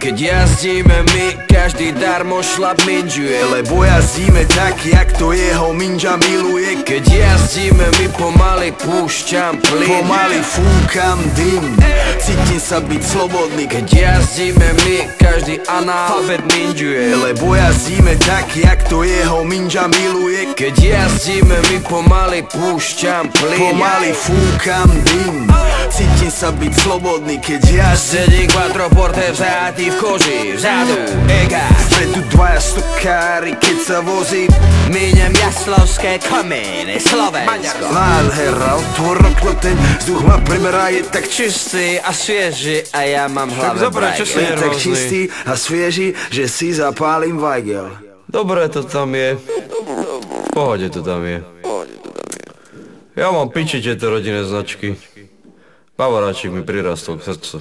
Keď jazdíme my, každý darmo šlap minžuje, lebo jazdíme tak, jak to jeho minža miluje. Keď jazdíme my, pomaly púšťam plyn, pomaly fúkam dym, cítim sa byť slobodný. Keď jazdíme my, každý analfabet minžuje, lebo jazdíme tak, jak to jeho minža miluje. Keď jazdíme my, pomaly púšťam plyn, pomaly fúkam dym, cítim sa byť slobodný. Keď jazdím, sedí quattroporte vzatý v koži, vzadu egás, vpredu dvaja stokári, keď sa vozí. Míňam jaslovské komíny, Slovensko. Nádhera, otvor okno, ten vzduch ma preberá, je tak čistý a svieži a ja mám hlave brajgel. Je tak čistý a svieži, že si zapálim vajgel. Dobre to tam je, v pohode to tam je. Ja mám piči tieto rodinné značky. Bavoráčik mi prirastol k srdcu.